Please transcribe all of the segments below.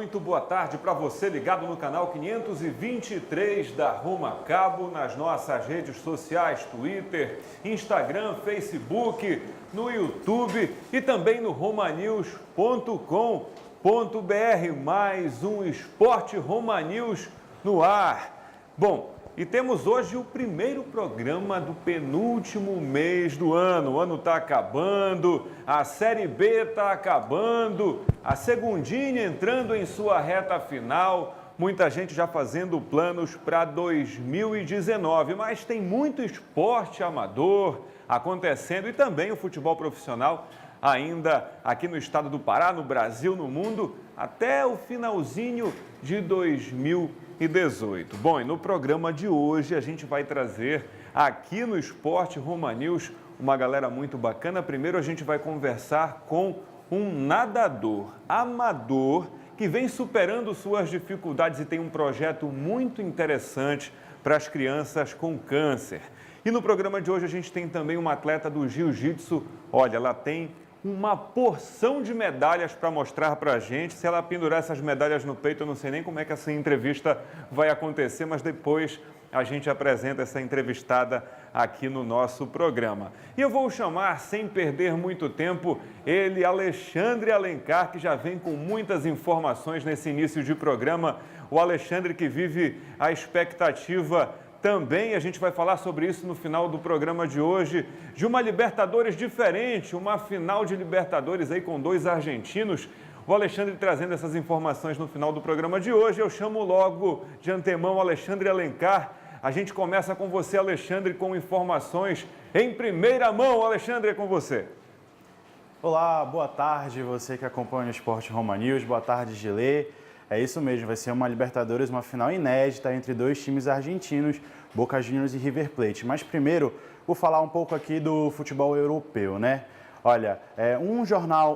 muito boa tarde para você ligado no canal 523 da Roma Cabo, nas nossas redes sociais, Twitter, Instagram, Facebook, no YouTube e também no romanews.com.br. Mais um Esporte Roma News no ar. Bom, e temos hoje o primeiro programa do penúltimo mês do ano. O ano está acabando, a Série B está acabando, a segundinha entrando em sua reta final. Muita gente já fazendo planos para 2019, mas tem muito esporte amador acontecendo e também o futebol profissional ainda aqui no estado do Pará, no Brasil, no mundo, até o finalzinho de 2018. Bom, e no programa de hoje a gente vai trazer aqui no Esporte Roma News uma galera muito bacana. Primeiro a gente vai conversar com um nadador amador que vem superando suas dificuldades e tem um projeto muito interessante para as crianças com câncer. E no programa de hoje a gente tem também uma atleta do jiu-jitsu. Olha, ela tem uma porção de medalhas para mostrar para a gente. Se ela pendurar essas medalhas no peito, eu não sei nem como é que essa entrevista vai acontecer, mas depois a gente apresenta essa entrevistada aqui no nosso programa. E eu vou chamar, sem perder muito tempo, ele, Alexandre Alencar, que já vem com muitas informações nesse início de programa. O Alexandre que vive a expectativa também, a gente vai falar sobre isso no final do programa de hoje, de uma Libertadores diferente, uma final de Libertadores aí com dois argentinos. O Alexandre trazendo essas informações no final do programa de hoje. Eu chamo logo de antemão o Alexandre Alencar. A gente começa com você, Alexandre, com informações em primeira mão. Alexandre, é com você. Olá, boa tarde, você que acompanha o Esporte Roma News. Boa tarde, Gilê. É isso mesmo, vai ser uma Libertadores, uma final inédita entre dois times argentinos, Boca Juniors e River Plate. Mas primeiro, vou falar um pouco aqui do futebol europeu, né? Olha, um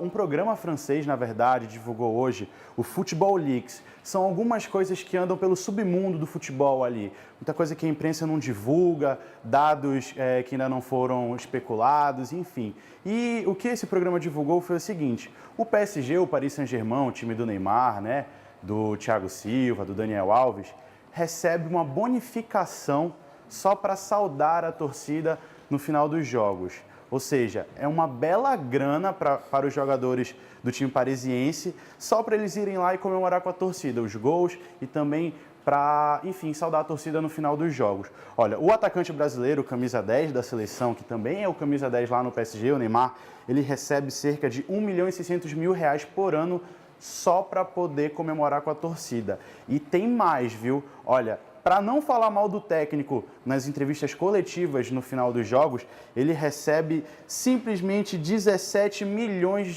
programa francês, na verdade, divulgou hoje o Football Leaks. São algumas coisas que andam pelo submundo do futebol ali. Muita coisa que a imprensa não divulga, dados que ainda não foram especulados, enfim. E o que esse programa divulgou foi o seguinte: o PSG, o Paris Saint-Germain, o time do Neymar, né? Do Thiago Silva, do Daniel Alves, recebe uma bonificação só para saudar a torcida no final dos jogos. Ou seja, é uma bela grana para os jogadores do time parisiense, só para eles irem lá e comemorar com a torcida, os gols e também para, enfim, saudar a torcida no final dos jogos. Olha, o atacante brasileiro, o camisa 10 da seleção, que também é o camisa 10 lá no PSG, o Neymar, ele recebe cerca de R$1.600.000 por ano só para poder comemorar com a torcida. E tem mais, viu? Olha, para não falar mal do técnico nas entrevistas coletivas no final dos jogos, ele recebe simplesmente R$17 milhões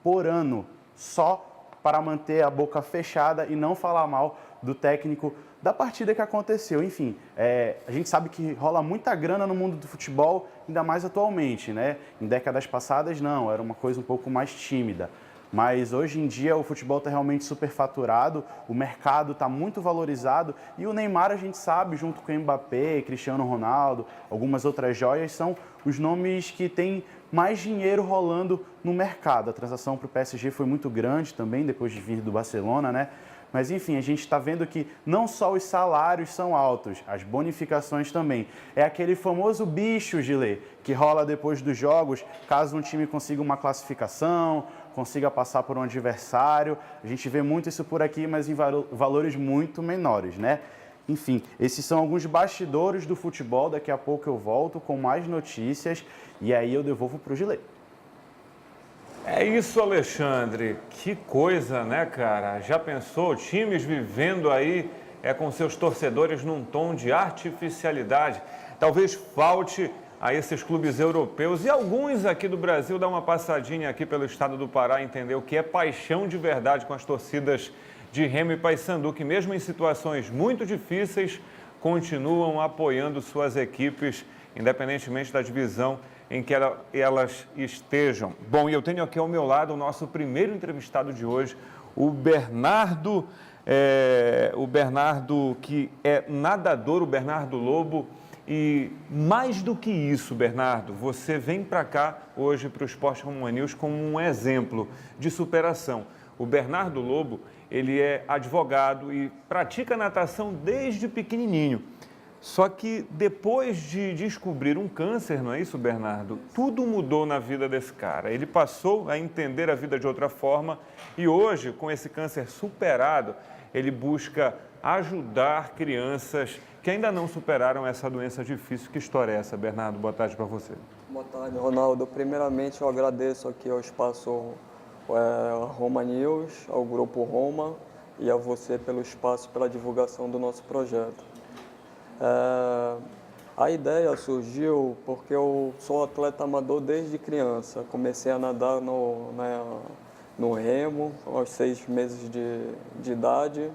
por ano, só para manter a boca fechada e não falar mal do técnico da partida que aconteceu. Enfim, a gente sabe que rola muita grana no mundo do futebol, ainda mais atualmente, né? Em décadas passadas, não, era uma coisa um pouco mais tímida. Mas hoje em dia o futebol está realmente superfaturado, o mercado está muito valorizado e o Neymar, a gente sabe, junto com o Mbappé, Cristiano Ronaldo, algumas outras joias, são os nomes que têm mais dinheiro rolando no mercado. A transação para o PSG foi muito grande também, depois de vir do Barcelona, né? Mas enfim, a gente está vendo que não só os salários são altos, as bonificações também. É aquele famoso bicho, Gilê, que rola depois dos jogos, caso um time consiga uma classificação, consiga passar por um adversário. A gente vê muito isso por aqui, mas em valores muito menores, né? Enfim, esses são alguns bastidores do futebol. Daqui a pouco eu volto com mais notícias e aí eu devolvo para o Gilê. É isso, Alexandre. Que coisa, né, cara? Já pensou? Times vivendo aí com seus torcedores num tom de artificialidade. Talvez falte a esses clubes europeus e alguns aqui do Brasil dar uma passadinha aqui pelo estado do Pará, entender o que é paixão de verdade com as torcidas de Remo e Paysandu, que mesmo em situações muito difíceis, continuam apoiando suas equipes, independentemente da divisão em que elas estejam. Bom, e eu tenho aqui ao meu lado o nosso primeiro entrevistado de hoje, o Bernardo, que é nadador, o Bernardo Lobo. E mais do que isso, Bernardo, você vem para cá hoje para o Esporte Roma News como um exemplo de superação. O Bernardo Lobo, ele é advogado e pratica natação desde pequenininho. Só que depois de descobrir um câncer, não é isso, Bernardo? Tudo mudou na vida desse cara. Ele passou a entender a vida de outra forma e hoje, com esse câncer superado, ele busca ajudar crianças que ainda não superaram essa doença difícil. Que história é essa, Bernardo? Boa tarde para você. Boa tarde, Ronaldo. Primeiramente, eu agradeço aqui ao Espaço Roma News, ao Grupo Roma e a você pelo espaço, pela divulgação do nosso projeto. A ideia surgiu porque eu sou atleta amador desde criança. Comecei a nadar no remo aos 6 meses de idade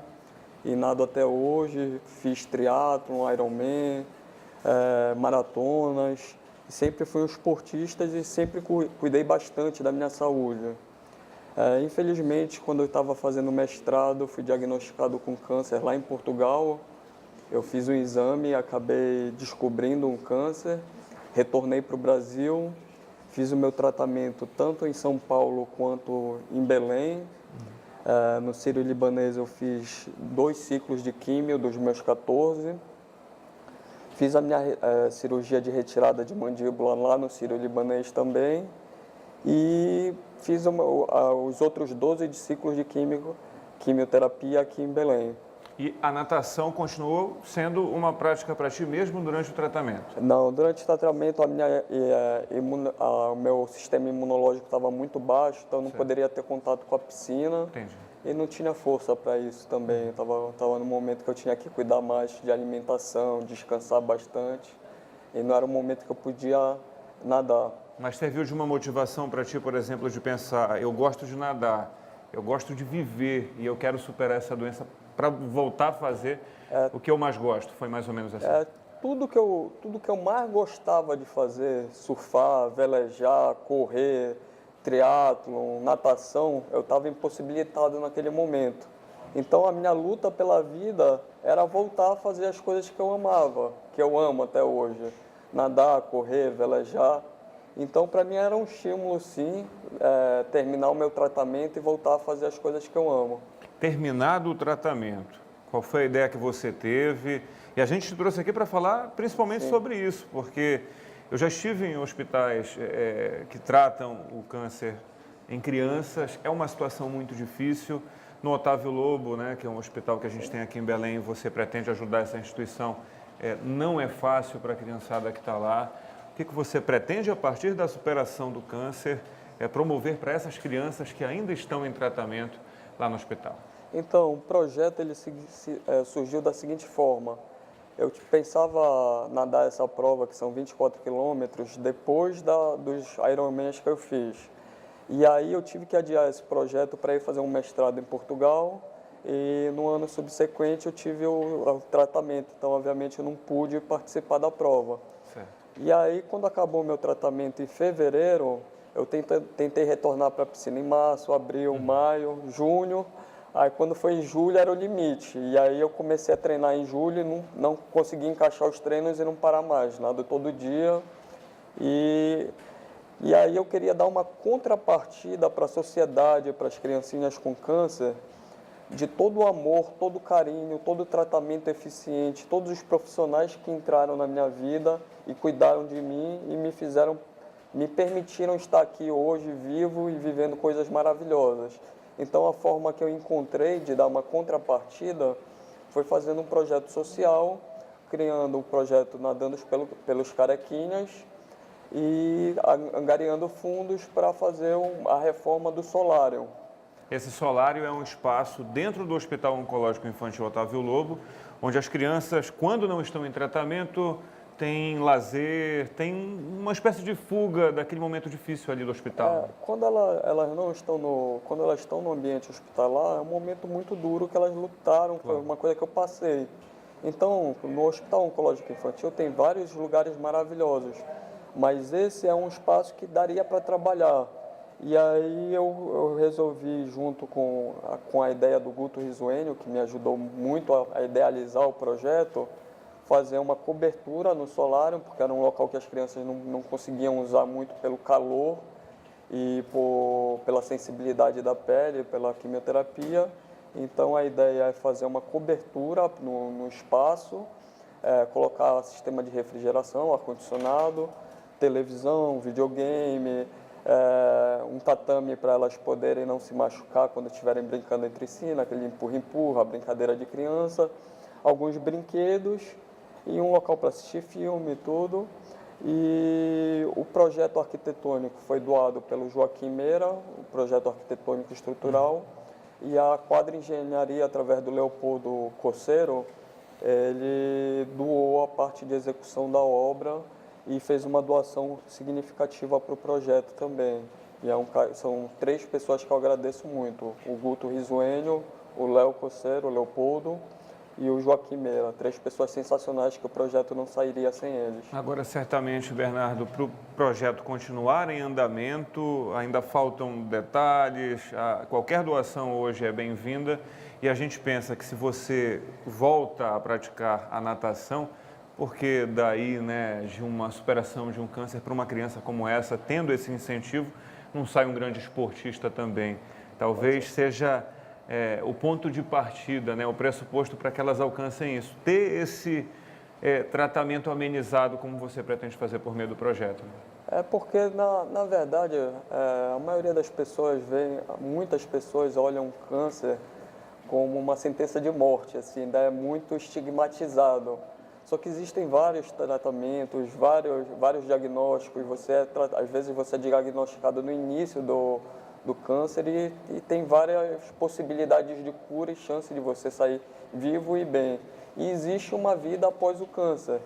e nado até hoje. Fiz triatlon, Ironman, maratonas. Sempre fui um esportista e sempre cuidei bastante da minha saúde. Infelizmente, quando eu estava fazendo mestrado, fui diagnosticado com câncer lá em Portugal. Eu fiz um exame, acabei descobrindo um câncer, retornei para o Brasil, fiz o meu tratamento tanto em São Paulo quanto em Belém. No Sírio-Libanês eu fiz 2 ciclos de químio dos meus 14. Fiz a minha cirurgia de retirada de mandíbula lá no Sírio-Libanês também. E fiz os outros 12 ciclos de quimioterapia aqui em Belém. E a natação continuou sendo uma prática para ti mesmo durante o tratamento? Não, durante o tratamento o meu sistema imunológico estava muito baixo, então não poderia ter contato com a piscina. Entendi. E não tinha força para isso também. Estava no momento que eu tinha que cuidar mais de alimentação, descansar bastante. E não era um momento que eu podia nadar. Mas serviu de uma motivação para ti, por exemplo, de pensar, eu gosto de nadar, eu gosto de viver e eu quero superar essa doença para voltar a fazer o que eu mais gosto? Foi mais ou menos assim? Tudo que eu mais gostava de fazer, surfar, velejar, correr, triatlon, natação, eu estava impossibilitado naquele momento. Então a minha luta pela vida era voltar a fazer as coisas que eu amava, que eu amo até hoje. Nadar, correr, velejar. Então para mim era um estímulo sim, terminar o meu tratamento e voltar a fazer as coisas que eu amo. Terminado o tratamento, qual foi a ideia que você teve? E a gente te trouxe aqui para falar principalmente sobre isso, porque eu já estive em hospitais que tratam o câncer em crianças, é uma situação muito difícil. No Otávio Lobo, né, que é um hospital que a gente tem aqui em Belém, você pretende ajudar essa instituição, não é fácil para a criançada que está lá. O que você pretende, a partir da superação do câncer, promover para essas crianças que ainda estão em tratamento lá no hospital? Então, o projeto ele surgiu da seguinte forma. Eu pensava nadar essa prova, que são 24 quilômetros, depois dos Ironmans que eu fiz. E aí eu tive que adiar esse projeto para ir fazer um mestrado em Portugal. E no ano subsequente eu tive o tratamento. Então, obviamente, eu não pude participar da prova. Certo. E aí, quando acabou o meu tratamento em fevereiro, eu tentei retornar para a piscina em março, abril, maio, junho. Aí quando foi em julho era o limite. E aí eu comecei a treinar em julho e não consegui encaixar os treinos e não parar mais. Nado todo dia. E aí eu queria dar uma contrapartida para a sociedade, para as criancinhas com câncer, de todo o amor, todo o carinho, todo o tratamento eficiente, todos os profissionais que entraram na minha vida e cuidaram de mim e me permitiram estar aqui hoje vivo e vivendo coisas maravilhosas. Então, a forma que eu encontrei de dar uma contrapartida foi fazendo um projeto social, criando um projeto Nadando pelos Carequinhas e angariando fundos para fazer a reforma do solário. Esse solário é um espaço dentro do Hospital Oncológico Infantil Otávio Lobo, onde as crianças, quando não estão em tratamento, têm lazer, têm uma espécie de fuga daquele momento difícil ali do hospital. Quando elas estão no ambiente hospitalar, é um momento muito duro que elas lutaram, foi uma coisa que eu passei. Então, no Hospital Oncológico Infantil tem vários lugares maravilhosos, mas esse é um espaço que daria para trabalhar. E aí eu resolvi, junto com a ideia do Guto Risuênio, que me ajudou muito a idealizar o projeto, fazer uma cobertura no solário, porque era um local que as crianças não conseguiam usar muito pelo calor e pela sensibilidade da pele, pela quimioterapia. Então a ideia é fazer uma cobertura no espaço, colocar sistema de refrigeração, ar-condicionado, televisão, videogame, um tatame para elas poderem não se machucar quando estiverem brincando entre si, naquele empurra-empurra, brincadeira de criança, alguns brinquedos e um local para assistir filme e tudo. E o projeto arquitetônico foi doado pelo Joaquim Meira, o projeto arquitetônico estrutural, e a Quadra Engenharia, através do Leopoldo Coceiro, ele doou a parte de execução da obra e fez uma doação significativa para o projeto também. E são 3 pessoas que eu agradeço muito, o Guto Risuênio, o Léo Coceiro, o Leopoldo, e o Joaquim Meira, 3 pessoas sensacionais que o projeto não sairia sem eles. Agora, certamente, Bernardo, para o projeto continuar em andamento, ainda faltam detalhes, qualquer doação hoje é bem-vinda e a gente pensa que se você volta a praticar a natação, porque daí, né, de uma superação de um câncer para uma criança como essa, tendo esse incentivo, não sai um grande esportista também. Talvez seja o ponto de partida, né, o pressuposto para que elas alcancem isso. Ter esse tratamento amenizado como você pretende fazer por meio do projeto. É porque, na verdade, a maioria das pessoas muitas pessoas olham o câncer como uma sentença de morte, assim, ainda é muito estigmatizado. Só que existem vários tratamentos, vários diagnósticos, às vezes você é diagnosticado no início do câncer e tem várias possibilidades de cura e chance de você sair vivo e bem. E existe uma vida após o câncer.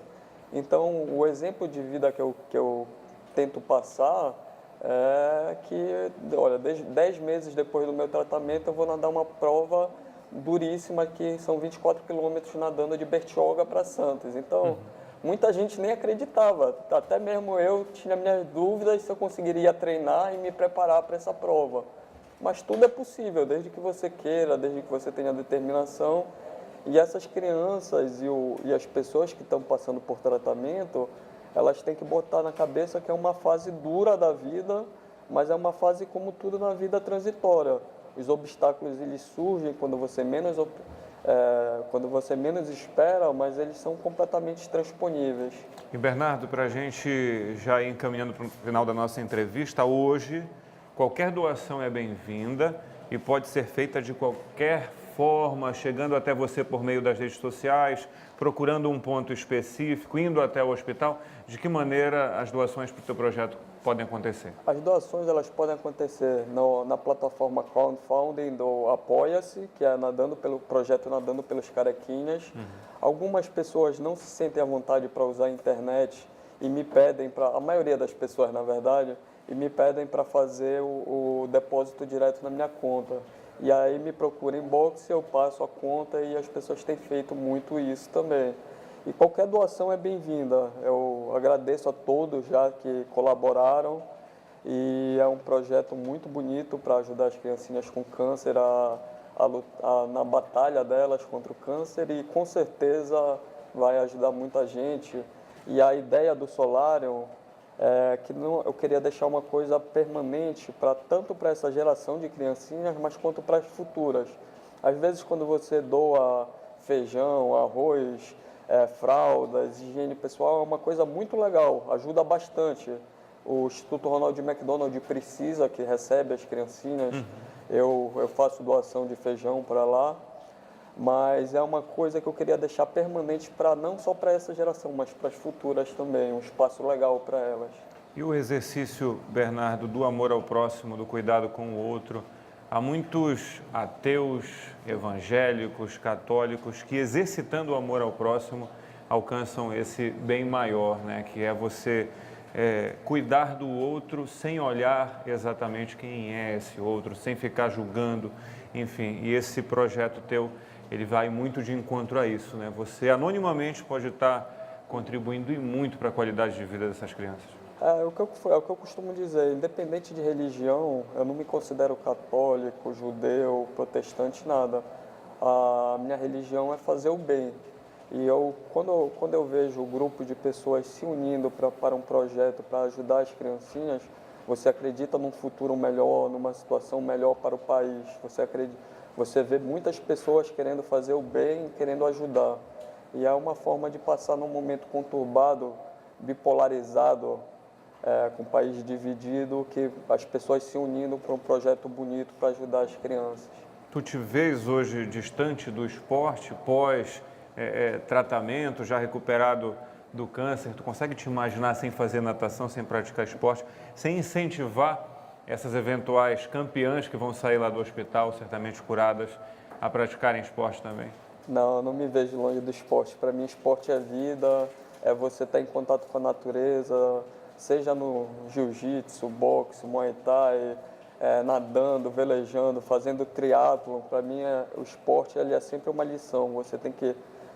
Então, o exemplo de vida que eu tento passar é que, olha, 10 meses depois do meu tratamento, eu vou nadar uma prova duríssima, que são 24 quilômetros nadando de Bertioga para Santos. Então, muita gente nem acreditava, até mesmo eu tinha minhas dúvidas se eu conseguiria treinar e me preparar para essa prova. Mas tudo é possível, desde que você queira, desde que você tenha determinação. E essas crianças e as pessoas que estão passando por tratamento, elas têm que botar na cabeça que é uma fase dura da vida, mas é uma fase, como tudo na vida, transitória. Os obstáculos, eles surgem quando você menos espera, mas eles são completamente transponíveis. E Bernardo, para a gente já ir encaminhando para o final da nossa entrevista, hoje qualquer doação é bem-vinda e pode ser feita de qualquer forma, chegando até você por meio das redes sociais, procurando um ponto específico, indo até o hospital. De que maneira as doações para o teu projeto podem acontecer? As doações, elas podem acontecer na plataforma crowdfunding do Apoia-se, que é projeto Nadando pelos Carequinhas. Algumas pessoas não se sentem à vontade para usar a internet e me pedem, a maioria das pessoas, na verdade, e me pedem para fazer o depósito direto na minha conta. E aí me procura inbox, eu passo a conta e as pessoas têm feito muito isso também. E qualquer doação é bem-vinda. Eu agradeço a todos já que colaboraram e é um projeto muito bonito para ajudar as criancinhas com câncer na batalha delas contra o câncer e com certeza vai ajudar muita gente. E a ideia do Solarium é que eu queria deixar uma coisa permanente tanto para essa geração de criancinhas, mas quanto para as futuras. Às vezes, quando você doa feijão, arroz, fraldas, higiene pessoal, é uma coisa muito legal, ajuda bastante. O Instituto Ronald McDonald precisa, que recebe as criancinhas, eu faço doação de feijão para lá, mas é uma coisa que eu queria deixar permanente não só para essa geração, mas para as futuras também, um espaço legal para elas. E o exercício, Bernardo, do amor ao próximo, do cuidado com o outro? Há muitos ateus, evangélicos, católicos que, exercitando o amor ao próximo, alcançam esse bem maior, né? Que é você cuidar do outro sem olhar exatamente quem é esse outro, sem ficar julgando, enfim. E esse projeto teu, ele vai muito de encontro a isso, né? Você anonimamente pode estar contribuindo e muito para a qualidade de vida dessas crianças. É o que eu costumo dizer, independente de religião, eu não me considero católico, judeu, protestante, nada. A minha religião é fazer o bem. E quando eu vejo o grupo de pessoas se unindo para um projeto, para ajudar as criancinhas, você acredita num futuro melhor, numa situação melhor para o país. você vê muitas pessoas querendo fazer o bem, querendo ajudar. E é uma forma de passar num momento conturbado, bipolarizado, com o país dividido, que as pessoas se unindo para um projeto bonito para ajudar as crianças. Tu te vês hoje distante do esporte, pós tratamento, já recuperado do câncer? Tu consegue te imaginar sem fazer natação, sem praticar esporte, sem incentivar essas eventuais campeãs que vão sair lá do hospital, certamente curadas, a praticarem esporte também? Não, eu não me vejo longe do esporte. Para mim, esporte é vida, é você estar em contato com a natureza, seja no jiu-jitsu, boxe, muay thai, nadando, velejando, fazendo triatlo. Para mim, o esporte ele é sempre uma lição. Você tem que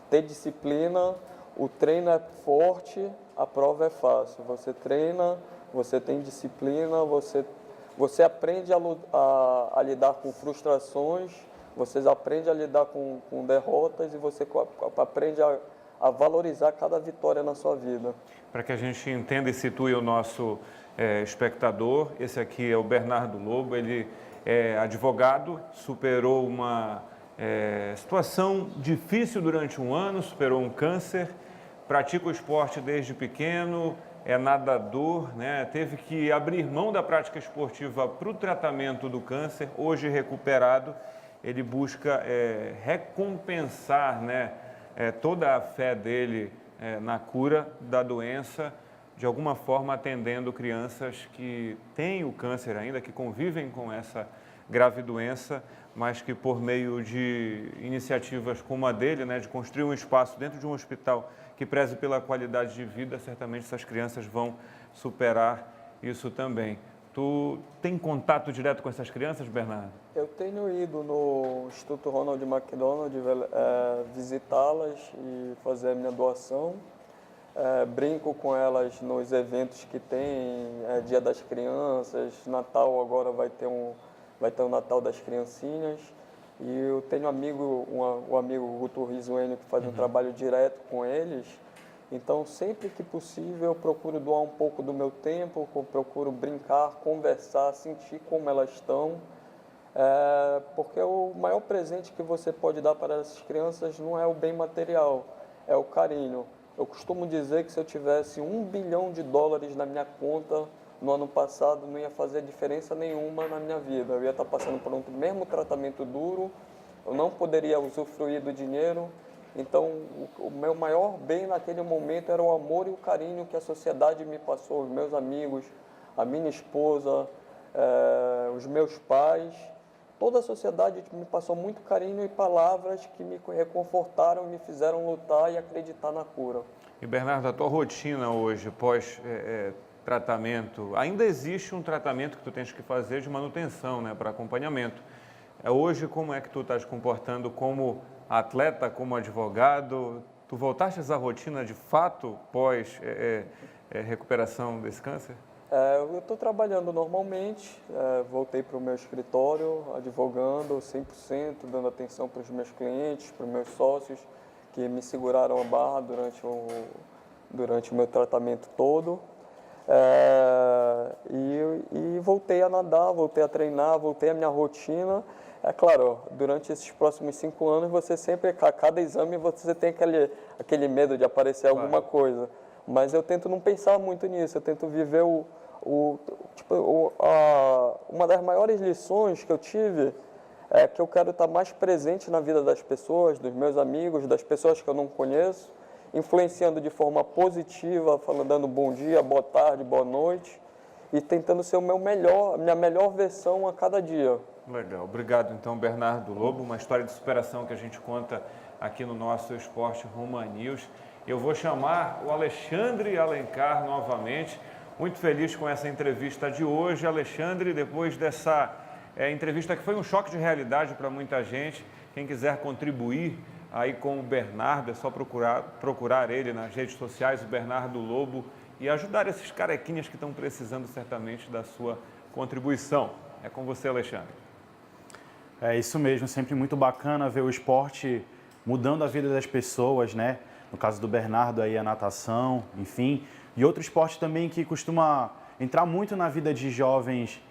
ter disciplina, o treino é forte, a prova é fácil. Você treina, você tem disciplina, você aprende a lidar com frustrações, você aprende a lidar com derrotas e você aprende a valorizar cada vitória na sua vida. Para que a gente entenda e situe o nosso espectador, esse aqui é o Bernardo Lobo, ele é advogado, superou uma situação difícil durante um ano, superou um câncer, pratica o esporte desde pequeno, é nadador, né? Teve que abrir mão da prática esportiva para o tratamento do câncer, hoje recuperado, ele busca recompensar, né, toda a fé dele na cura da doença, de alguma forma atendendo crianças que têm o câncer ainda, que convivem com essa grave doença, mas que por meio de iniciativas como a dele, né, de construir um espaço dentro de um hospital que preze pela qualidade de vida, certamente essas crianças vão superar isso também. Tu tem contato direto com essas crianças, Bernardo? Eu tenho ido no Instituto Ronald McDonald visitá-las e fazer a minha doação. Brinco com elas nos eventos que tem, Dia das Crianças, Natal agora vai ter o Natal das Criancinhas. E eu tenho o amigo Guto Rizuênio, que faz um trabalho direto com eles. Então, sempre que possível, eu procuro doar um pouco do meu tempo, eu procuro brincar, conversar, sentir como elas estão. Porque o maior presente que você pode dar para essas crianças não é o bem material, é o carinho. Eu costumo dizer que se eu tivesse $1 bilhão na minha conta no ano passado, não ia fazer diferença nenhuma na minha vida. Eu ia estar passando por um mesmo tratamento duro, eu não poderia usufruir do dinheiro. Então, o meu maior bem naquele momento era o amor e o carinho que a sociedade me passou, os meus amigos, a minha esposa, os meus pais. Toda a sociedade me passou muito carinho e palavras que me reconfortaram e me fizeram lutar e acreditar na cura. E Bernardo, a tua rotina hoje, pós tratamento, ainda existe um tratamento que tu tens que fazer de manutenção, né, para acompanhamento. Hoje, como é que tu estás comportando como atleta, como advogado? Tu voltaste à rotina de fato pós recuperação desse câncer? Eu estou trabalhando normalmente, voltei para o meu escritório, advogando 100%, dando atenção para os meus clientes, para os meus sócios, que me seguraram a barra durante o meu tratamento todo. E voltei a nadar, voltei a treinar, voltei à minha rotina. É claro, durante esses próximos 5 anos, você sempre, a cada exame, você tem aquele medo de aparecer alguma coisa. Mas eu tento não pensar muito nisso, eu tento viver uma das maiores lições que eu tive é que eu quero estar mais presente na vida das pessoas, dos meus amigos, das pessoas que eu não conheço, influenciando de forma positiva, dando bom dia, boa tarde, boa noite e tentando ser a minha melhor versão a cada dia. Legal, obrigado então, Bernardo Lobo, uma história de superação que a gente conta aqui no nosso Esporte Roma News. Eu vou chamar o Alexandre Alencar novamente, muito feliz com essa entrevista de hoje. Alexandre, depois dessa entrevista que foi um choque de realidade para muita gente, quem quiser contribuir aí com o Bernardo, é só procurar ele nas redes sociais, o Bernardo Lobo, e ajudar esses carequinhas que estão precisando certamente da sua contribuição. É com você, Alexandre. É isso mesmo, sempre muito bacana ver o esporte mudando a vida das pessoas, né? No caso do Bernardo aí, a natação, enfim. E outro esporte também que costuma entrar muito na vida de jovens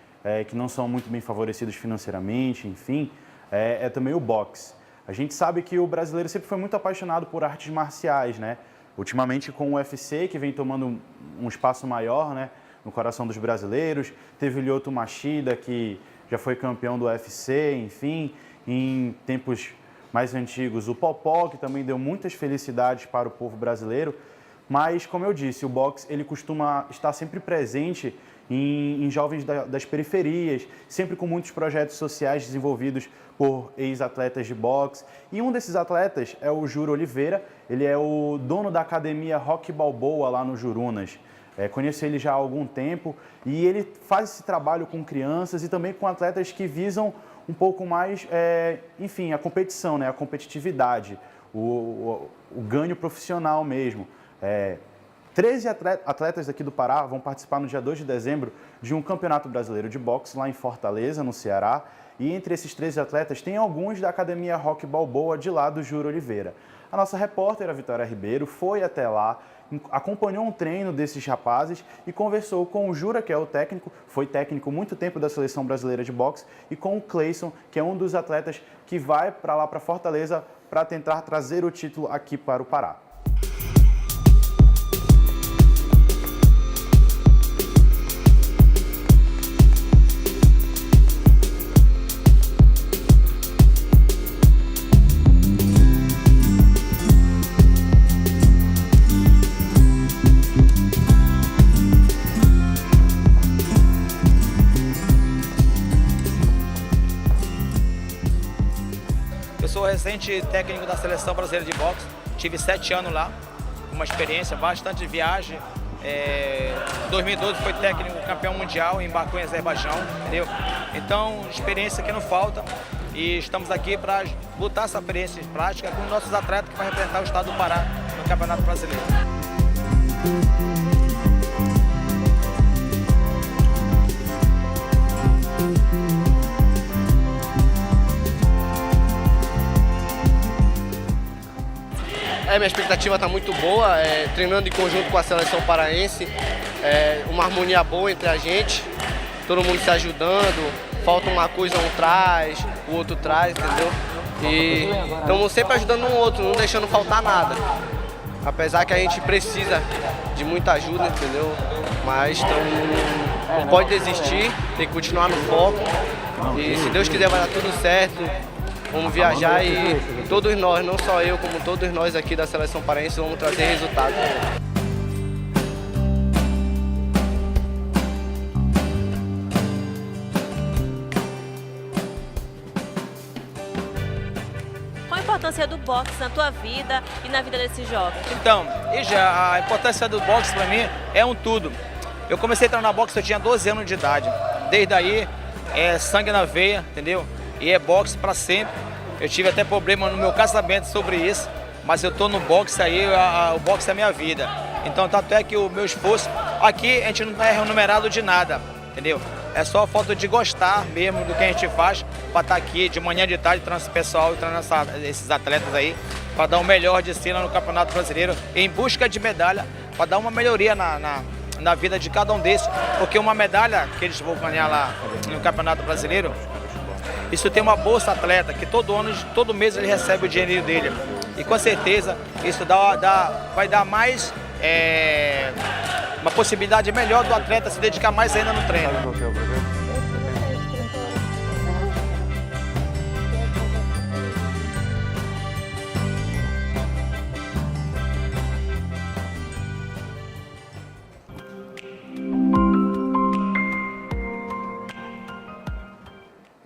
que não são muito bem favorecidos financeiramente, enfim. é também o boxe. A gente sabe que o brasileiro sempre foi muito apaixonado por artes marciais, né? Ultimamente com o UFC, que vem tomando um espaço maior, né, no coração dos brasileiros. Teve o Lyoto Machida, que já foi campeão do UFC, enfim. Em tempos mais antigos, o Popó, que também deu muitas felicidades para o povo brasileiro. Mas, como eu disse, o boxe ele costuma estar sempre presente em jovens das periferias, sempre com muitos projetos sociais desenvolvidos por ex-atletas de boxe. E um desses atletas é o Júlio Oliveira, ele é o dono da academia Rock Balboa lá no Jurunas. Conheço ele já há algum tempo e ele faz esse trabalho com crianças e também com atletas que visam um pouco mais, enfim, a competição, né? A competitividade, o ganho profissional mesmo. 13 atletas aqui do Pará vão participar no dia 2 de dezembro de um campeonato brasileiro de boxe lá em Fortaleza, no Ceará. E entre esses 13 atletas tem alguns da academia Rock Balboa de lá do Júlio Oliveira. A nossa repórter, a Vitória Ribeiro, foi até lá, acompanhou um treino desses rapazes e conversou com o Jura, que é o técnico, foi técnico muito tempo da Seleção Brasileira de Boxe, e com o Cleison, que é um dos atletas que vai para lá, para Fortaleza, para tentar trazer o título aqui para o Pará. Eu sou recente técnico da Seleção Brasileira de Boxe, tive 7 anos lá, uma experiência bastante de viagem. Em 2012 foi técnico campeão mundial em Baku, em Azerbaijão, entendeu? Então, experiência que não falta e estamos aqui para botar essa experiência em prática com os nossos atletas que vão representar o estado do Pará no Campeonato Brasileiro. Minha expectativa está muito boa, treinando em conjunto com a seleção paraense, uma harmonia boa entre a gente, todo mundo se ajudando, falta uma coisa um traz, o outro traz, entendeu? E estamos sempre ajudando um outro, não deixando faltar nada. Apesar que a gente precisa de muita ajuda, entendeu? Mas não pode desistir, tem que continuar no foco. E se Deus quiser vai dar tudo certo. Vamos viajar e todos nós, não só eu, como todos nós aqui da Seleção Paraense, vamos trazer resultado. Qual a importância do boxe na tua vida e na vida desses jovens? Então, a importância do boxe para mim é um tudo. Eu comecei a treinar boxe, eu tinha 12 anos de idade. Desde aí, é sangue na veia, entendeu? E é boxe para sempre. Eu tive até problema no meu casamento sobre isso, mas eu tô no boxe aí, o boxe é a minha vida. Então, tanto é que o meu esforço, aqui a gente não é remunerado de nada, entendeu? É só a falta de gostar mesmo do que a gente faz para estar aqui de manhã, de tarde, treinando esse pessoal e treinando esses atletas aí, para dar o melhor de si no Campeonato Brasileiro, em busca de medalha, para dar uma melhoria na vida de cada um desses, porque uma medalha que eles vão ganhar lá no Campeonato Brasileiro, isso tem uma bolsa atleta, que todo mês ele recebe o dinheirinho dele. E com certeza isso vai dar mais uma possibilidade melhor do atleta se dedicar mais ainda no treino.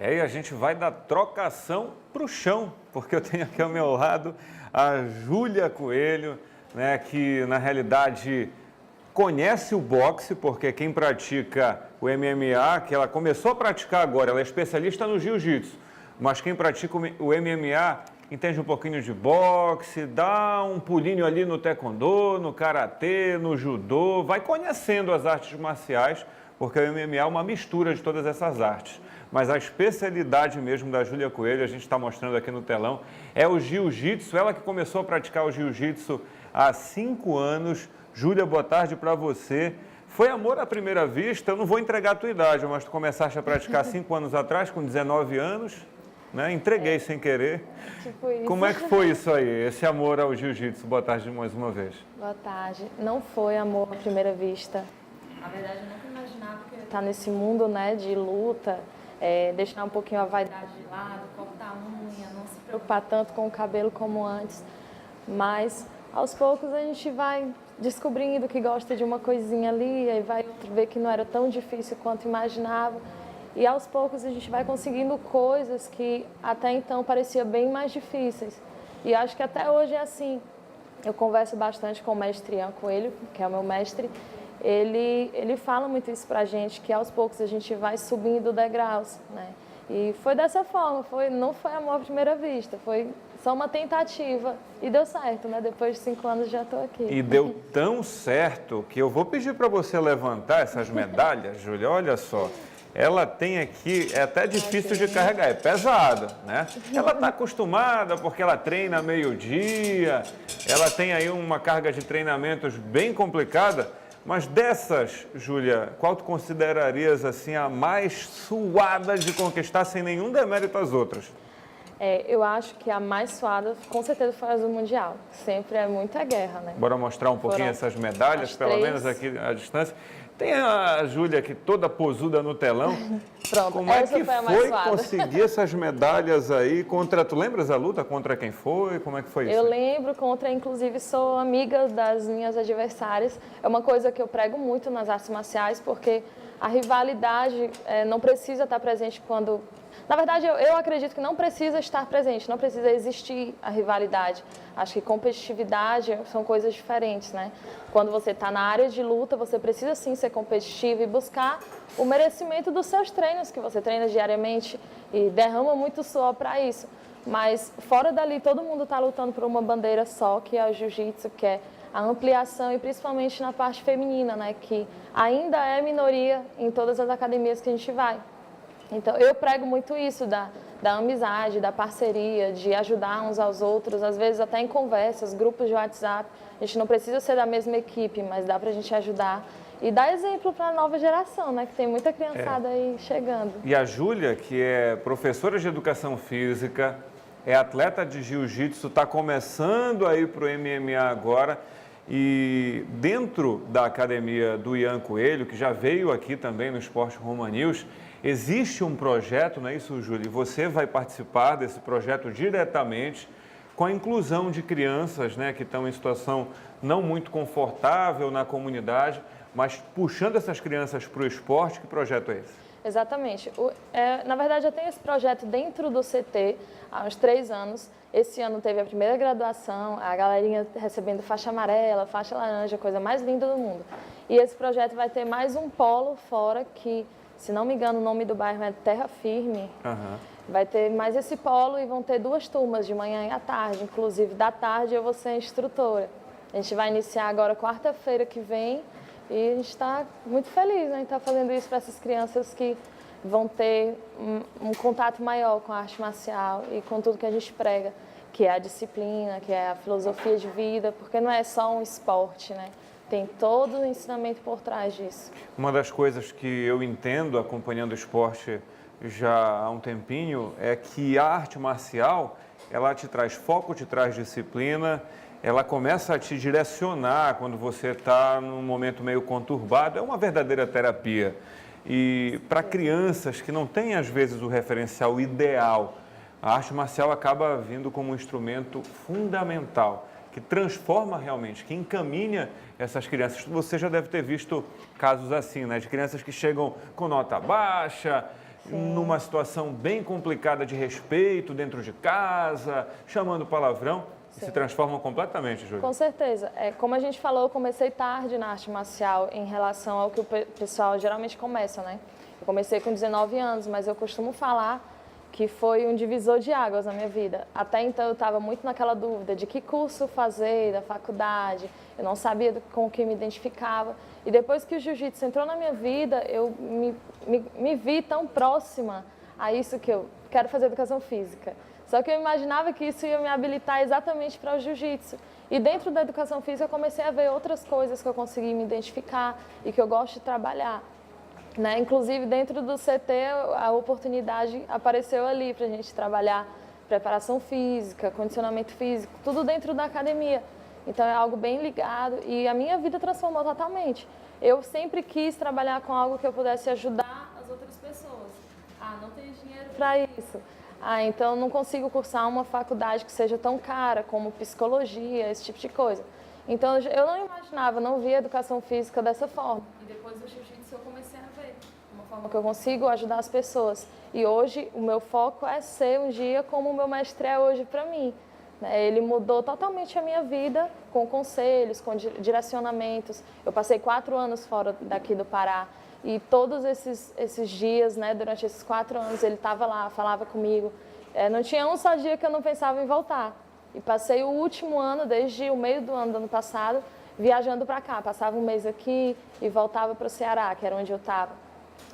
E a gente vai dar trocação para o chão, porque eu tenho aqui ao meu lado a Júlia Coelho, né, que na realidade conhece o boxe, porque quem pratica o MMA, que ela começou a praticar agora, ela é especialista no jiu-jitsu, mas quem pratica o MMA entende um pouquinho de boxe, dá um pulinho ali no taekwondo, no karatê, no judô, vai conhecendo as artes marciais, porque o MMA é uma mistura de todas essas artes. Mas a especialidade mesmo da Júlia Coelho, a gente está mostrando aqui no telão, é o jiu-jitsu. Ela que começou a praticar o jiu-jitsu há 5 anos. Júlia, boa tarde para você. Foi amor à primeira vista? Eu não vou entregar a tua idade, mas tu começaste a praticar 5 anos atrás, com 19 anos? né? Entreguei sem querer. Tipo isso. Como é que foi isso aí, esse amor ao jiu-jitsu? Boa tarde mais uma vez. Boa tarde. Não foi amor à primeira vista. Na verdade, eu nunca imaginava que eu ia estar nesse mundo, né, de luta, deixar um pouquinho a vaidade de lado, cortar a unha, não se preocupar tanto com o cabelo como antes. Mas, aos poucos, a gente vai descobrindo que gosta de uma coisinha ali, aí vai ver que não era tão difícil quanto imaginava. E, aos poucos, a gente vai conseguindo coisas que até então pareciam bem mais difíceis. E acho que até hoje é assim. Eu converso bastante com o mestre Ian Coelho, que é o meu mestre. Ele fala muito isso pra gente, que aos poucos a gente vai subindo degraus, né? E foi dessa forma, não foi amor à primeira vista, foi só uma tentativa e deu certo, né? Depois de 5 anos já estou aqui. E deu tão certo que eu vou pedir para você levantar essas medalhas, Júlia, olha só. Ela tem aqui, é até difícil de carregar, é pesada, né? Ela está acostumada porque ela treina meio-dia, ela tem aí uma carga de treinamentos bem complicada, mas dessas, Júlia, qual tu considerarias assim a mais suada de conquistar sem nenhum demérito às outras? Eu acho que a mais suada, com certeza, foi a Azul Mundial. Sempre é muita guerra, né? Bora mostrar um pouquinho essas medalhas, pelo menos aqui à distância. Tem a Júlia aqui toda posuda no telão. Pronto, como é que foi suada. conseguir essas medalhas aí contra... Tu lembras a luta? Contra quem foi? Como é que foi isso? Eu lembro, inclusive sou amiga das minhas adversárias. É uma coisa que eu prego muito nas artes marciais, porque a rivalidade não precisa estar presente quando... Na verdade, eu acredito que não precisa estar presente, não precisa existir a rivalidade. Acho que competitividade são coisas diferentes, né? Quando você está na área de luta, você precisa sim ser competitivo e buscar o merecimento dos seus treinos, que você treina diariamente e derrama muito suor para isso. Mas fora dali, todo mundo está lutando por uma bandeira só, que é o jiu-jitsu, que é a ampliação e principalmente na parte feminina, né? Que ainda é minoria em todas as academias que a gente vai. Então, eu prego muito isso da amizade, da parceria, de ajudar uns aos outros, às vezes até em conversas, grupos de WhatsApp. A gente não precisa ser da mesma equipe, mas dá pra gente ajudar e dar exemplo para a nova geração, né? Que tem muita criançada aí chegando. E a Júlia, que é professora de educação física, é atleta de jiu-jitsu, está começando aí para o MMA agora. E dentro da academia do Ian Coelho, que já veio aqui também no Esporte Roma News, existe um projeto, não é isso, Júlia? E você vai participar desse projeto diretamente com a inclusão de crianças, né, que estão em situação não muito confortável na comunidade, mas puxando essas crianças para o esporte. Que projeto é esse? Exatamente. Na verdade, eu tenho esse projeto dentro do CT há uns 3 anos. Esse ano teve a primeira graduação, a galerinha recebendo faixa amarela, faixa laranja, coisa mais linda do mundo. E esse projeto vai ter mais um polo fora que, se não me engano, o nome do bairro é Terra Firme. Vai ter mais esse polo e vão ter 2 turmas, de manhã e à tarde. Inclusive, da tarde eu vou ser instrutora. A gente vai iniciar agora quarta-feira que vem e a gente está muito feliz, né, em estar fazendo isso para essas crianças que vão ter um contato maior com a arte marcial e com tudo que a gente prega, que é a disciplina, que é a filosofia de vida, porque não é só um esporte, né? Tem todo o ensinamento por trás disso. Uma das coisas que eu entendo acompanhando o esporte já há um tempinho é que a arte marcial, ela te traz foco, te traz disciplina, ela começa a te direcionar quando você está num momento meio conturbado. É uma verdadeira terapia. E para crianças que não têm, às vezes, o referencial ideal, a arte marcial acaba vindo como um instrumento fundamental, que transforma realmente, que encaminha essas crianças. Você já deve ter visto casos assim, né? De crianças que chegam com nota baixa, numa situação bem complicada de respeito dentro de casa, chamando palavrão. E se transformam completamente, Júlia. Com certeza. Como a gente falou, eu comecei tarde na arte marcial em relação ao que o pessoal geralmente começa, né? Eu comecei com 19 anos, mas eu costumo falar que foi um divisor de águas na minha vida. Até então eu estava muito naquela dúvida de que curso fazer, da faculdade, eu não sabia com o que me identificava. E depois que o jiu-jitsu entrou na minha vida, eu me vi tão próxima a isso que eu quero fazer educação física. Só que eu imaginava que isso ia me habilitar exatamente para o jiu-jitsu. E dentro da educação física eu comecei a ver outras coisas que eu consegui me identificar e que eu gosto de trabalhar. né? Inclusive, dentro do CT, a oportunidade apareceu ali para a gente trabalhar preparação física, condicionamento físico, tudo dentro da academia. Então, é algo bem ligado e a minha vida transformou totalmente. Eu sempre quis trabalhar com algo que eu pudesse ajudar as outras pessoas. Ah, não tenho dinheiro para isso. Ah, então não consigo cursar uma faculdade que seja tão cara como psicologia, esse tipo de coisa. Então, eu não imaginava, não via educação física dessa forma. E depois do jiu-jitsu eu comecei a ver uma forma que eu consigo ajudar as pessoas. E hoje o meu foco é ser um dia como o meu mestre é hoje para mim. Ele mudou totalmente a minha vida com conselhos, com direcionamentos. Eu passei 4 anos fora daqui do Pará e todos esses dias, né, durante esses 4 anos, ele estava lá, falava comigo. Não tinha um só dia que eu não pensava em voltar. E passei o último ano, desde o meio do ano passado, viajando para cá. Passava um mês aqui e voltava para o Ceará, que era onde eu estava.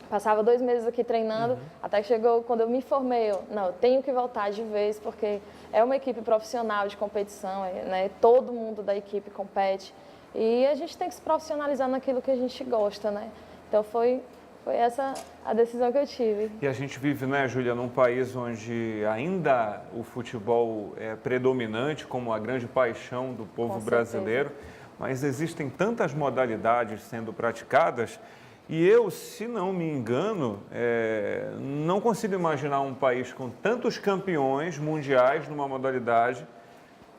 Passava 2 meses aqui treinando, até que chegou quando eu me formei. Eu tenho que voltar de vez, porque é uma equipe profissional de competição, né? Todo mundo da equipe compete. E a gente tem que se profissionalizar naquilo que a gente gosta, né? Então foi essa a decisão que eu tive. E a gente vive, né, Júlia, num país onde ainda o futebol é predominante como a grande paixão do povo brasileiro, mas existem tantas modalidades sendo praticadas e eu, se não me engano, não consigo imaginar um país com tantos campeões mundiais numa modalidade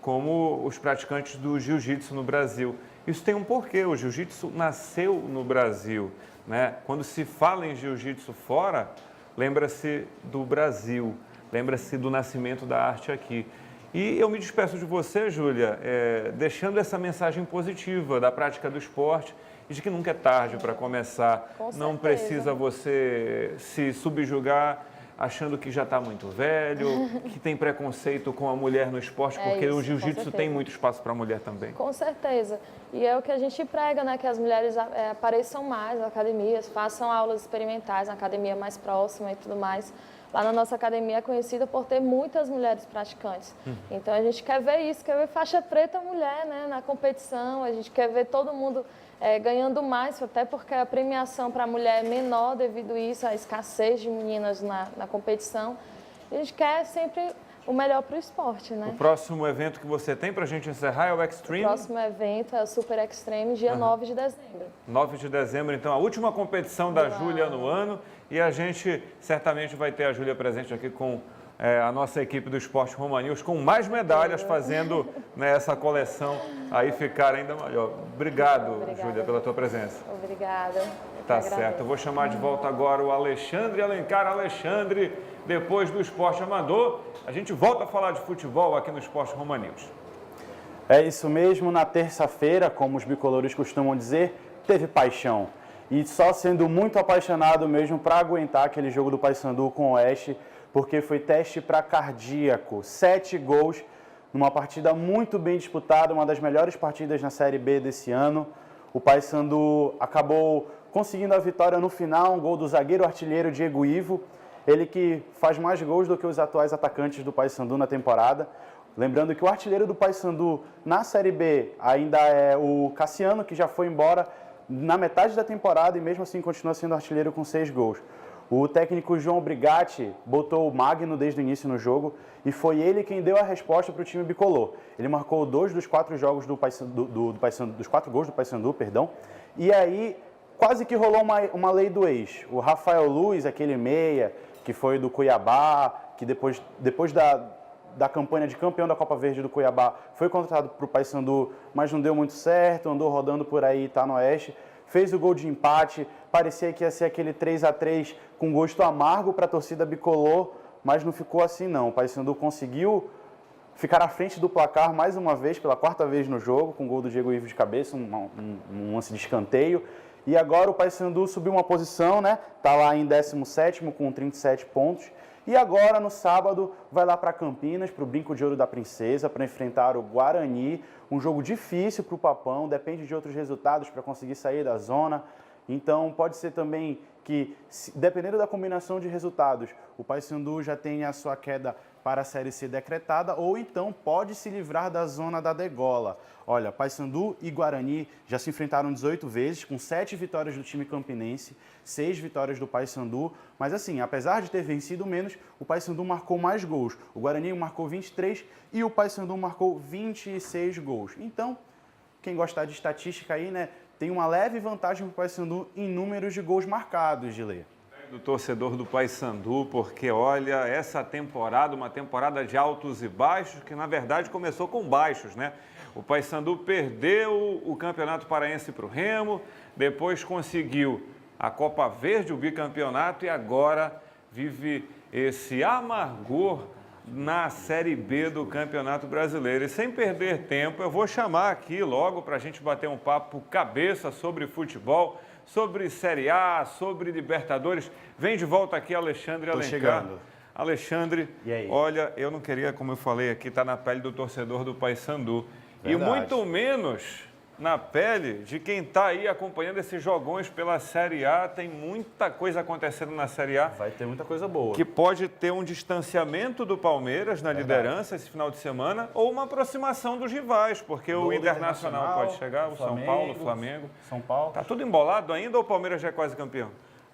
como os praticantes do jiu-jitsu no Brasil. Isso tem um porquê, o jiu-jitsu nasceu no Brasil, né? Quando se fala em jiu-jitsu fora, lembra-se do Brasil, lembra-se do nascimento da arte aqui. E eu me despeço de você, Júlia, deixando essa mensagem positiva da prática do esporte e de que nunca é tarde para começar. Não precisa você se subjugar achando que já está muito velho, que tem preconceito com a mulher no esporte, porque o jiu-jitsu tem muito espaço para a mulher também. Com certeza. E é o que a gente prega, né? Que as mulheres apareçam mais nas academias, façam aulas experimentais na academia mais próxima e tudo mais. Lá na nossa academia é conhecida por ter muitas mulheres praticantes. Então a gente quer ver isso, quer ver faixa preta mulher, né, na competição, a gente quer ver todo mundo ganhando mais, até porque a premiação para a mulher é menor devido a isso, a escassez de meninas na competição. A gente quer sempre o melhor para o esporte, né? O próximo evento que você tem para a gente encerrar é o Extreme? O próximo evento é o Super Extreme, dia 9 de dezembro. 9 de dezembro, então, a última competição da Júlia no ano. E a gente certamente vai ter a Júlia presente aqui com a nossa equipe do Esporte Roma News, com mais medalhas, fazendo essa coleção aí ficar ainda maior. Obrigado, Júlia, pela tua presença. Obrigada. Tá certo. Eu vou chamar de volta agora o Alexandre Alencar. Alexandre, depois do esporte amador, a gente volta a falar de futebol aqui no Esporte Roma News. É isso mesmo, na terça-feira, como os bicolores costumam dizer, teve paixão. E só sendo muito apaixonado mesmo para aguentar aquele jogo do Paysandu com o Oeste, porque foi teste para cardíaco. 7 gols numa partida muito bem disputada, uma das melhores partidas na Série B desse ano. O Paysandu acabou conseguindo a vitória no final, um gol do zagueiro artilheiro Diego Ivo, ele que faz mais gols do que os atuais atacantes do Paysandu na temporada. Lembrando que o artilheiro do Paysandu na Série B ainda é o Cassiano, que já foi embora na metade da temporada e mesmo assim continua sendo artilheiro com 6 gols. O técnico João Brigatti botou o Magno desde o início no jogo e foi ele quem deu a resposta para o time bicolor. Ele marcou 2 dos 4 jogos dos 4 gols do Paysandu, perdão. E aí quase que rolou uma lei do ex. O Rafael Luiz, aquele meia que foi do Cuiabá, que depois da campanha de campeão da Copa Verde do Cuiabá, foi contratado para o Paysandu, mas não deu muito certo, andou rodando por aí, tá no Oeste, fez o gol de empate, parecia que ia ser aquele 3-3 com gosto amargo para a torcida bicolor, mas não ficou assim não. O Paysandu conseguiu ficar à frente do placar mais uma vez, pela 4ª vez no jogo, com o gol do Diego Ivo de cabeça, um lance de escanteio. E agora o Paysandu subiu uma posição, né? Tá lá em 17º com 37 pontos. E agora, no sábado, vai lá para Campinas, para o Brinco de Ouro da Princesa, para enfrentar o Guarani. Um jogo difícil para o Papão, depende de outros resultados para conseguir sair da zona. Então, pode ser também que, dependendo da combinação de resultados, o Paysandu já tenha a sua queda para a Série C decretada ou então pode se livrar da zona da degola. Olha, Paysandu e Guarani já se enfrentaram 18 vezes, com 7 vitórias do time campinense, 6 vitórias do Paysandu. Mas assim, apesar de ter vencido menos, o Paysandu marcou mais gols. O Guarani marcou 23 e o Paysandu marcou 26 gols. Então, quem gostar de estatística aí, né, tem uma leve vantagem para o Paysandu em números de gols marcados, Gilê. Do torcedor do Paysandu, porque olha, essa temporada, uma temporada de altos e baixos, que na verdade começou com baixos, né? O Paysandu perdeu o Campeonato Paraense para o Remo, depois conseguiu a Copa Verde, o bicampeonato, e agora vive esse amargor na Série B do Campeonato Brasileiro. E sem perder tempo, eu vou chamar aqui logo para a gente bater um papo cabeça sobre futebol, sobre Série A, sobre Libertadores. Vem de volta aqui, Alexandre Alencar. Chegando. Alexandre, E aí? olha, eu não queria, como eu falei aqui, estar na pele do torcedor do Paysandu. E Verdade. muito menos na pele de quem está aí acompanhando esses jogões pela Série A. Tem muita coisa acontecendo na Série A. Vai ter muita coisa boa. Que pode ter um distanciamento do Palmeiras na liderança esse final de semana ou uma aproximação dos rivais, porque o Gol do Internacional pode chegar, o São Paulo, o Flamengo. São Paulo. Tá tudo embolado ainda ou o Palmeiras já é quase campeão?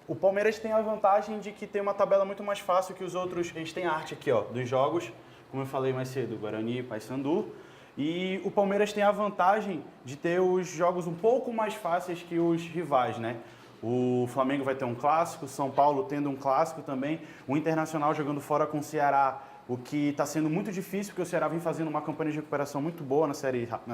O Palmeiras tem a vantagem de que tem uma tabela muito mais fácil que os outros. A gente tem a arte aqui, ó, dos jogos, como eu falei mais cedo, Guarani, Paysandu. E o Palmeiras tem a vantagem de ter os jogos um pouco mais fáceis que os rivais, né? O Flamengo vai ter um clássico, São Paulo tendo um clássico também, o Internacional jogando fora com o Ceará, o que está sendo muito difícil, porque o Ceará vem fazendo uma campanha de recuperação muito boa na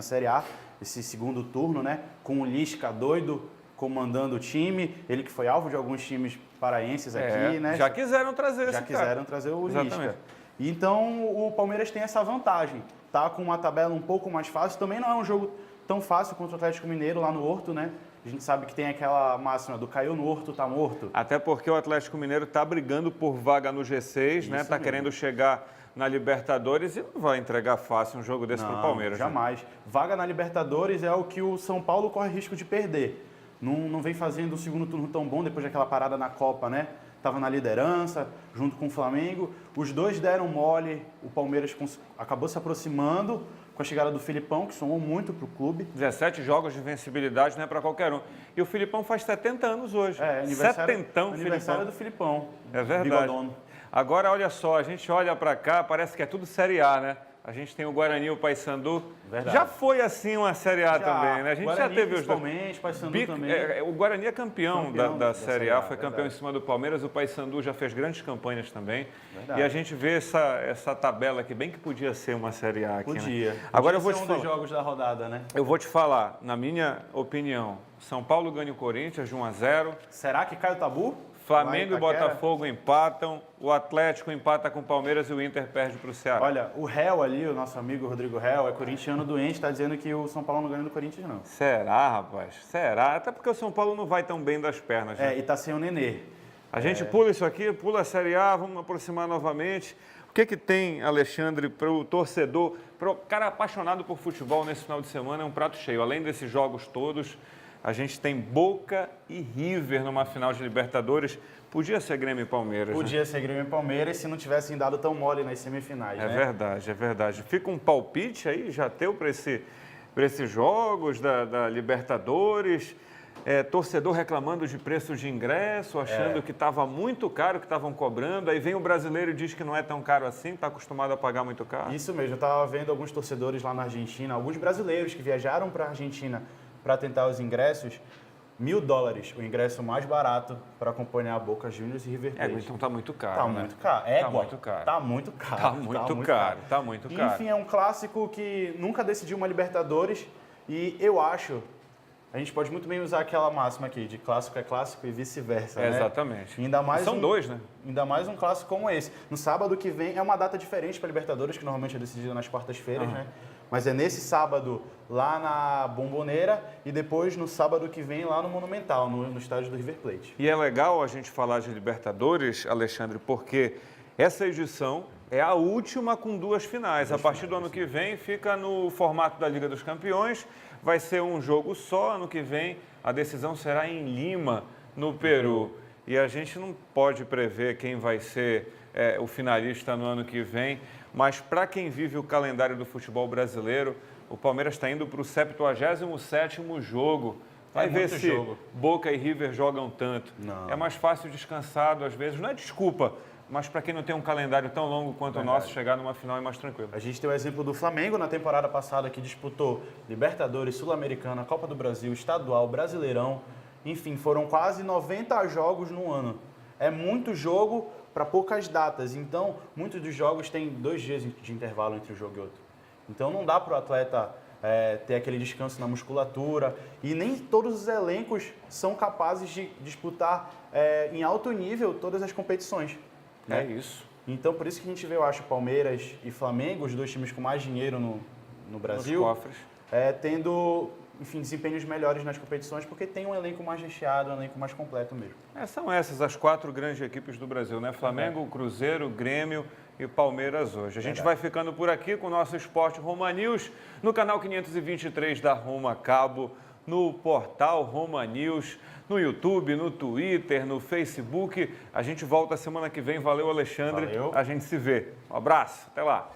Série A, esse segundo turno, né? Com o Lisca doido comandando o time, ele que foi alvo de alguns times paraenses aqui, né? Já quiseram trazer esse Já cara. quiseram trazer o Exatamente. Lisca. Então, o Palmeiras tem essa vantagem, tá com uma tabela um pouco mais fácil. Também não é um jogo tão fácil contra o Atlético Mineiro lá no Horto, né? A gente sabe que tem aquela máxima do caiu no Horto, tá morto. Até porque o Atlético Mineiro está brigando por vaga no G6, né? Está querendo chegar na Libertadores e não vai entregar fácil um jogo desse para o Palmeiras. Jamais. Né? Vaga na Libertadores é o que o São Paulo corre risco de perder. Não vem fazendo o segundo turno tão bom depois daquela parada na Copa, né? Estava na liderança, junto com o Flamengo. Os dois deram mole, o Palmeiras acabou se aproximando com a chegada do Filipão, que somou muito para o clube. 17 jogos de invencibilidade não é para qualquer um. E o Filipão faz 70 anos hoje. Aniversário do Filipão. É verdade. Bigodono. Agora, olha só, a gente olha para cá, parece que é tudo Série A, né? A gente tem o Guarani e o Paysandu. Verdade. Já foi assim uma Série A também, né? A gente Guarani, já teve os dois. principalmente, Paysandu também. O Guarani é campeão da Série A, foi campeão verdade. em cima do Palmeiras. O Paysandu já fez grandes campanhas também. Verdade. E a gente vê essa tabela aqui, bem que podia ser uma Série A aqui, Podia. né? Agora eu vou ser te um falar. dos jogos da rodada, né? Eu vou te falar, na minha opinião, São Paulo ganha o Corinthians de 1-0. Será que cai o tabu? Flamengo Lá e em Itaquera? Botafogo empatam, o Atlético empata com o Palmeiras e o Inter perde para o Ceará. Olha, o Réu ali, o nosso amigo Rodrigo Réu, é corintiano doente, está dizendo que o São Paulo não ganha do Corinthians, não. Será, rapaz? Será? Até porque o São Paulo não vai tão bem das pernas, né? E tá sem o Nenê. A gente pula isso aqui, pula a Série A, vamos aproximar novamente. O que tem, Alexandre, para o torcedor, para o cara apaixonado por futebol nesse final de semana, é um prato cheio. Além desses jogos todos, a gente tem Boca e River numa final de Libertadores. Podia ser Grêmio e Palmeiras, Podia ser Grêmio e Palmeiras se não tivessem dado tão mole nas semifinais, né? né? É verdade. Fica um palpite aí, já teu para esses jogos da Libertadores. Torcedor reclamando de preços de ingresso, achando que estava muito caro, que estavam cobrando. Aí vem o brasileiro e diz que não é tão caro assim, está acostumado a pagar muito caro. Isso mesmo, eu estava vendo alguns torcedores lá na Argentina, alguns brasileiros que viajaram para a Argentina para tentar os ingressos. $1.000, o ingresso mais barato para acompanhar a Boca Juniors e River Plate. Então tá muito caro, Tá né? muito caro. Tá muito caro. Tá muito caro. Tá muito caro. Enfim, é um clássico que nunca decidiu uma Libertadores e eu acho, a gente pode muito bem usar aquela máxima aqui, de clássico é clássico e vice-versa, né? Exatamente. Ainda mais São dois, né? Ainda mais um clássico como esse. No sábado que vem é uma data diferente para Libertadores, que normalmente é decidida nas quartas-feiras, né? Mas é nesse sábado lá na Bombonera e depois no sábado que vem lá no Monumental, no estádio do River Plate. E é legal a gente falar de Libertadores, Alexandre, porque essa edição é a última com duas finais. A partir do ano que vem fica no formato da Liga dos Campeões, vai ser um jogo só. Ano que vem a decisão será em Lima, no Peru. E a gente não pode prever quem vai ser o finalista no ano que vem. Mas para quem vive o calendário do futebol brasileiro, o Palmeiras está indo para o 77º jogo. Vai ver se jogo. Boca e River jogam tanto. Não. É mais fácil descansado, às vezes. Não é desculpa, mas para quem não tem um calendário tão longo quanto o nosso, chegar numa final é mais tranquilo. A gente tem o exemplo do Flamengo na temporada passada, que disputou Libertadores, Sul-Americana, Copa do Brasil, Estadual, Brasileirão. Enfim, foram quase 90 jogos no ano. É muito jogo para poucas datas. Então, muitos dos jogos têm 2 dias de intervalo entre um jogo e outro. Então, não dá para o atleta ter aquele descanso na musculatura. E nem todos os elencos são capazes de disputar em alto nível todas as competições. É isso. Então, por isso que a gente vê, eu acho, Palmeiras e Flamengo, os 2 times com mais dinheiro no Brasil, Nos cofres. tendo, enfim, desempenhos melhores nas competições, porque tem um elenco mais recheado, um elenco mais completo mesmo. São essas as 4 grandes equipes do Brasil, né? Flamengo, Cruzeiro, Grêmio e Palmeiras hoje. A gente vai ficando por aqui com o nosso Esporte Roma News, no canal 523 da Roma Cabo, no portal Roma News, no YouTube, no Twitter, no Facebook. A gente volta semana que vem. Valeu, Alexandre. Valeu. A gente se vê. Um abraço. Até lá.